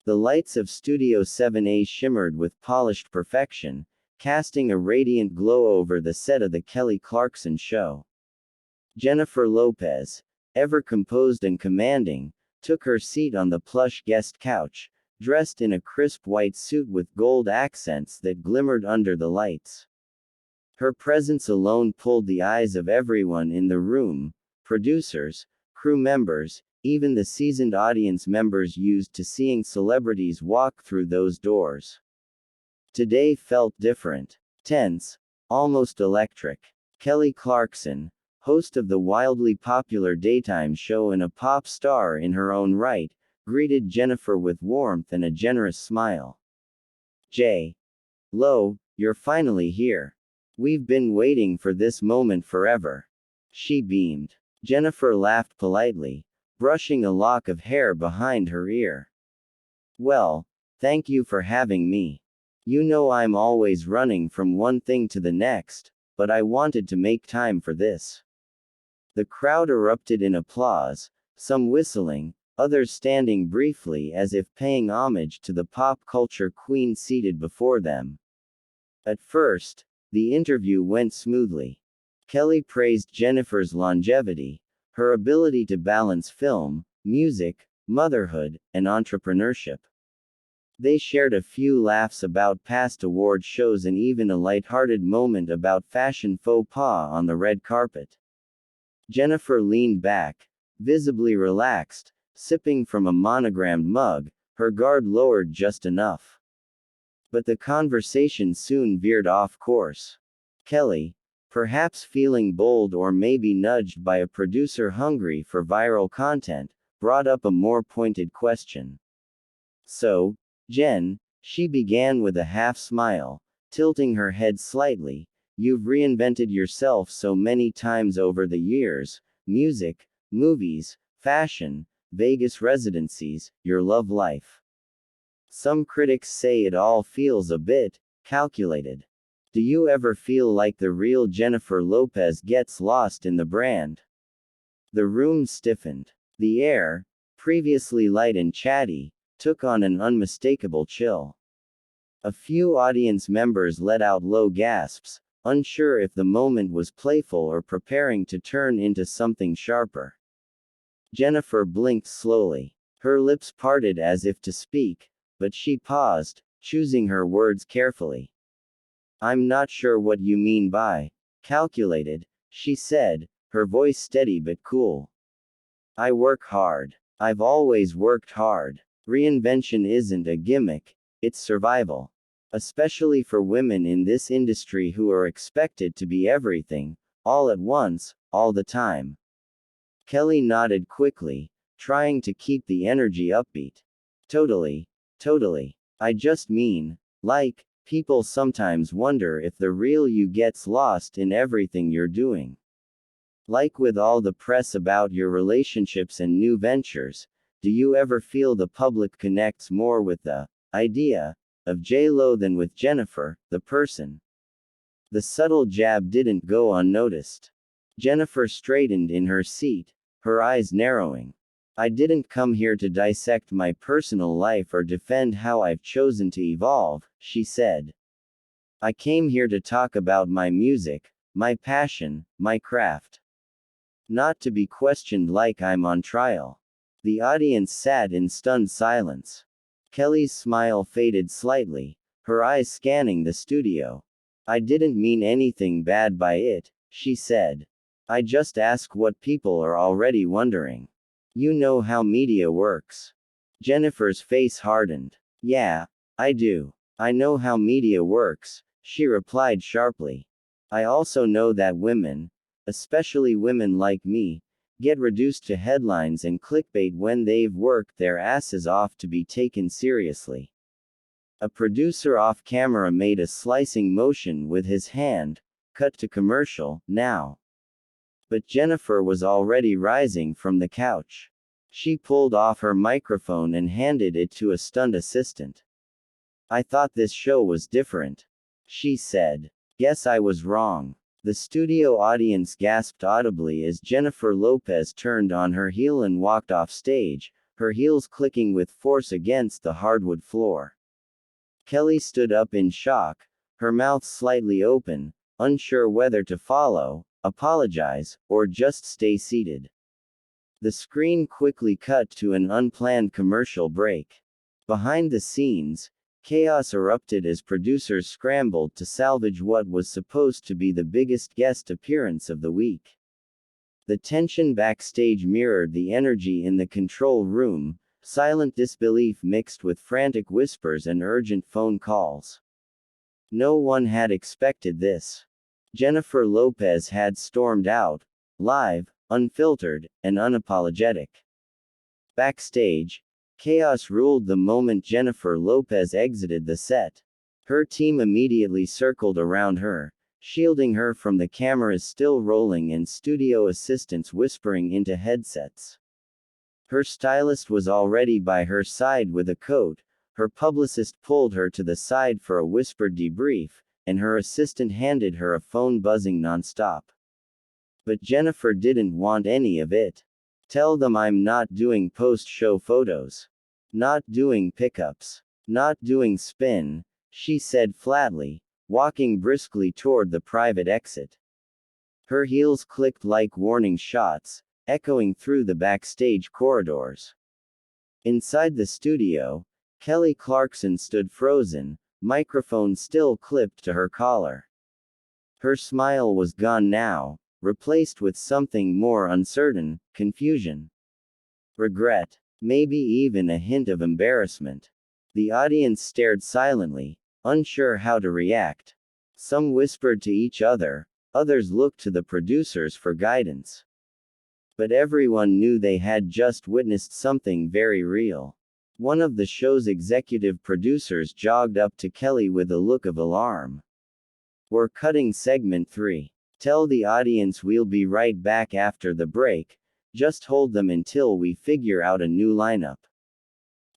The lights of Studio 7A shimmered with polished perfection, casting a radiant glow over the set of the Kelly Clarkson show. Jennifer Lopez, ever composed and commanding, took her seat on the plush guest couch, dressed in a crisp white suit with gold accents that glimmered under the lights. Her presence alone pulled the eyes of everyone in the room, producers, crew members, even the seasoned audience members used to seeing celebrities walk through those doors. Today felt different. Tense, almost electric. Kelly Clarkson, host of the wildly popular daytime show and a pop star in her own right, greeted Jennifer with warmth and a generous smile. Lo, you're finally here. We've been waiting for this moment forever. She beamed. Jennifer laughed politely, brushing a lock of hair behind her ear. Well, thank you for having me. You know I'm always running from one thing to the next, but I wanted to make time for this. The crowd erupted in applause, some whistling, others standing briefly as if paying homage to the pop culture queen seated before them. At first, the interview went smoothly. Kelly praised Jennifer's longevity, her ability to balance film, music, motherhood, and entrepreneurship. They shared a few laughs about past award shows and even a lighthearted moment about fashion faux pas on the red carpet. Jennifer leaned back, visibly relaxed, sipping from a monogrammed mug, her guard lowered just enough. But the conversation soon veered off course. Kelly, perhaps feeling bold or maybe nudged by a producer hungry for viral content, brought up a more pointed question. So, Jen, she began with a half smile, tilting her head slightly, you've reinvented yourself so many times over the years: music, movies, fashion, Vegas residencies, your love life. Some critics say it all feels a bit calculated. Do you ever feel like the real Jennifer Lopez gets lost in the brand? The room stiffened. The air, previously light and chatty, took on an unmistakable chill. A few audience members let out low gasps, unsure if the moment was playful or preparing to turn into something sharper. Jennifer blinked slowly. Her lips parted as if to speak, but she paused, choosing her words carefully. I'm not sure what you mean by calculated, she said, her voice steady but cool. I work hard. I've always worked hard. Reinvention isn't a gimmick, it's survival. Especially for women in this industry who are expected to be everything, all at once, all the time. Kelly nodded quickly, trying to keep the energy upbeat. Totally. I just mean, like, people sometimes wonder if the real you gets lost in everything you're doing. Like with all the press about your relationships and new ventures, do you ever feel the public connects more with the idea of J-Lo than with Jennifer, the person? The subtle jab didn't go unnoticed. Jennifer straightened in her seat, her eyes narrowing. I didn't come here to dissect my personal life or defend how I've chosen to evolve, she said. I came here to talk about my music, my passion, my craft. Not to be questioned like I'm on trial. The audience sat in stunned silence. Kelly's smile faded slightly, her eyes scanning the studio. I didn't mean anything bad by it, she said. I just ask what people are already wondering. You know how media works. Jennifer's face hardened. Yeah, I do. I know how media works, she replied sharply. I also know that women, especially women like me, get reduced to headlines and clickbait when they've worked their asses off to be taken seriously. A producer off camera made a slicing motion with his hand. Cut to commercial, now. But Jennifer was already rising from the couch. She pulled off her microphone and handed it to a stunned assistant. I thought this show was different, she said. Guess I was wrong. The studio audience gasped audibly as Jennifer Lopez turned on her heel and walked off stage, her heels clicking with force against the hardwood floor. Kelly stood up in shock, her mouth slightly open, unsure whether to follow, apologize, or just stay seated. The screen quickly cut to an unplanned commercial break. Behind the scenes, chaos erupted as producers scrambled to salvage what was supposed to be the biggest guest appearance of the week. The tension backstage mirrored the energy in the control room, silent disbelief mixed with frantic whispers and urgent phone calls. No one had expected this. Jennifer Lopez had stormed out, live, unfiltered, and unapologetic. Backstage, chaos ruled the moment Jennifer Lopez exited the set. Her team immediately circled around her, shielding her from the cameras still rolling and studio assistants whispering into headsets. Her stylist was already by her side with a coat, her publicist pulled her to the side for a whispered debrief, and her assistant handed her a phone buzzing nonstop. But Jennifer didn't want any of it. Tell them I'm not doing post-show photos. Not doing pickups. Not doing spin, she said flatly, walking briskly toward the private exit. Her heels clicked like warning shots, echoing through the backstage corridors. Inside the studio, Kelly Clarkson stood frozen, microphone still clipped to her collar. Her smile was gone now, replaced with something more uncertain, confusion. Regret. Maybe even a hint of embarrassment. The audience stared silently, unsure how to react. Some whispered to each other, others looked to the producers for guidance. But everyone knew they had just witnessed something very real. One of the show's executive producers jogged up to Kelly with a look of alarm. "We're cutting segment 3. Tell the audience we'll be right back after the break. Just hold them until we figure out a new lineup."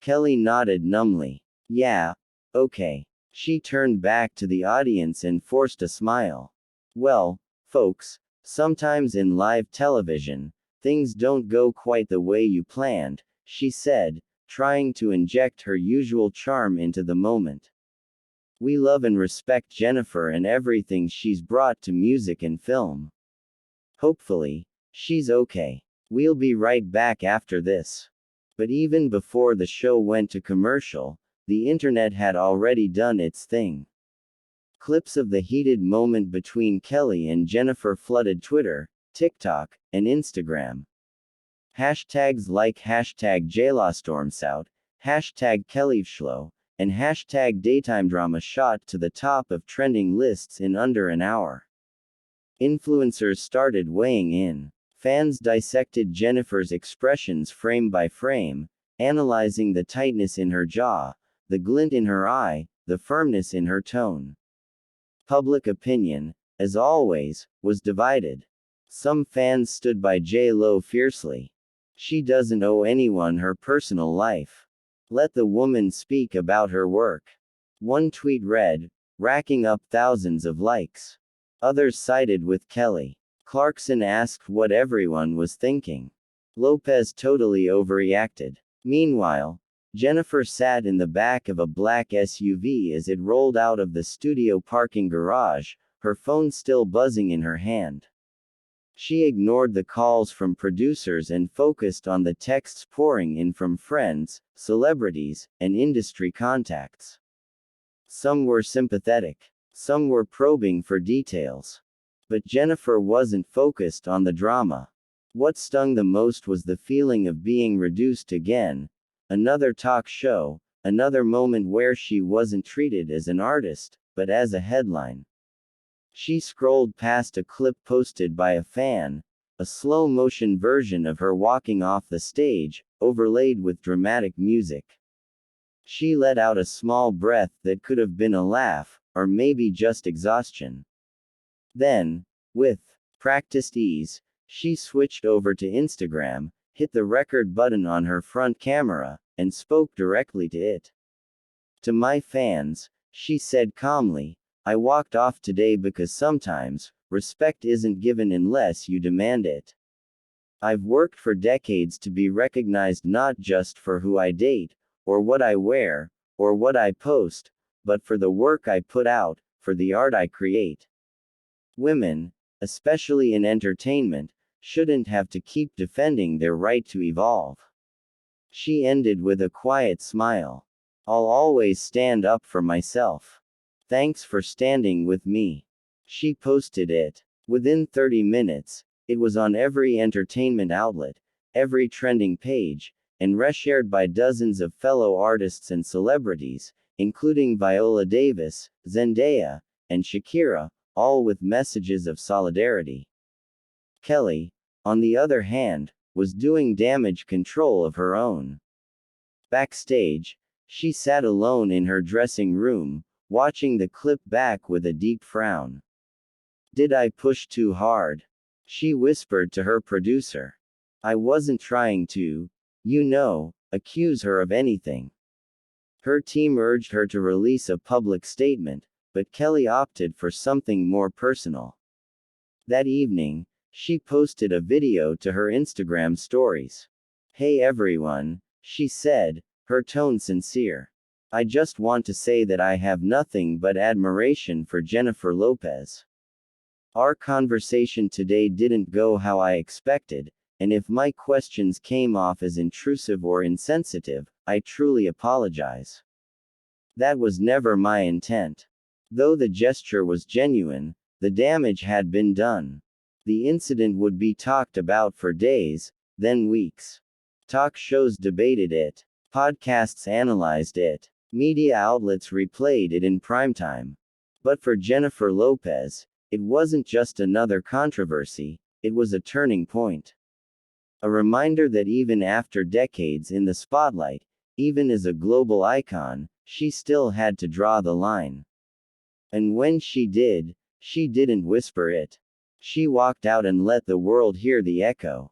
Kelly nodded numbly. "Yeah, okay." She turned back to the audience and forced a smile. "Well, folks, sometimes in live television, things don't go quite the way you planned," she said, trying to inject her usual charm into the moment. "We love and respect Jennifer and everything she's brought to music and film. Hopefully, she's okay. We'll be right back after this." But even before the show went to commercial, the internet had already done its thing. Clips of the heated moment between Kelly and Jennifer flooded Twitter, TikTok, and Instagram. Hashtags like #JLawStormSout, #KellyFschlo, and #DaytimeDrama shot to the top of trending lists in under an hour. Influencers started weighing in. Fans dissected Jennifer's expressions frame by frame, analyzing the tightness in her jaw, the glint in her eye, the firmness in her tone. Public opinion, as always, was divided. Some fans stood by J.Lo fiercely. "She doesn't owe anyone her personal life. Let the woman speak about her work." One tweet read, racking up thousands of likes. Others sided with Kelly. Clarkson asked what everyone was thinking. Lopez totally overreacted. Meanwhile, Jennifer sat in the back of a black SUV as it rolled out of the studio parking garage, her phone still buzzing in her hand. She ignored the calls from producers and focused on the texts pouring in from friends, celebrities, and industry contacts. Some were sympathetic. Some were probing for details. But Jennifer wasn't focused on the drama. What stung the most was the feeling of being reduced again. Another talk show, another moment where she wasn't treated as an artist, but as a headline. She scrolled past a clip posted by a fan, a slow-motion version of her walking off the stage, overlaid with dramatic music. She let out a small breath that could have been a laugh, or maybe just exhaustion. Then, with practiced ease, she switched over to Instagram, hit the record button on her front camera, and spoke directly to it. "To my fans," she said calmly, "I walked off today because sometimes, respect isn't given unless you demand it. I've worked for decades to be recognized not just for who I date, or what I wear, or what I post, but for the work I put out, for the art I create. Women, especially in entertainment, shouldn't have to keep defending their right to evolve. She ended with a quiet smile. I'll always stand up for myself. Thanks for standing with me. She posted it. Within 30 minutes, it was on every entertainment outlet, every trending page, and reshared by dozens of fellow artists and celebrities, including Viola Davis, Zendaya, and Shakira, all with messages of solidarity. Kelly, on the other hand, was doing damage control of her own. Backstage, she sat alone in her dressing room, watching the clip back with a deep frown. Did I push too hard? She whispered to her producer. I wasn't trying to, accuse her of anything. Her team urged her to release a public statement, but Kelly opted for something more personal. That evening, she posted a video to her Instagram stories. Hey everyone, she said, her tone sincere. I just want to say that I have nothing but admiration for Jennifer Lopez. Our conversation today didn't go how I expected, and if my questions came off as intrusive or insensitive, I truly apologize. That was never my intent. Though the gesture was genuine, the damage had been done. The incident would be talked about for days, then weeks. Talk shows debated it. Podcasts analyzed it. Media outlets replayed it in primetime. But for Jennifer Lopez, it wasn't just another controversy, it was a turning point. A reminder that even after decades in the spotlight, even as a global icon, she still had to draw the line. And when she did, she didn't whisper it. She walked out and let the world hear the echo.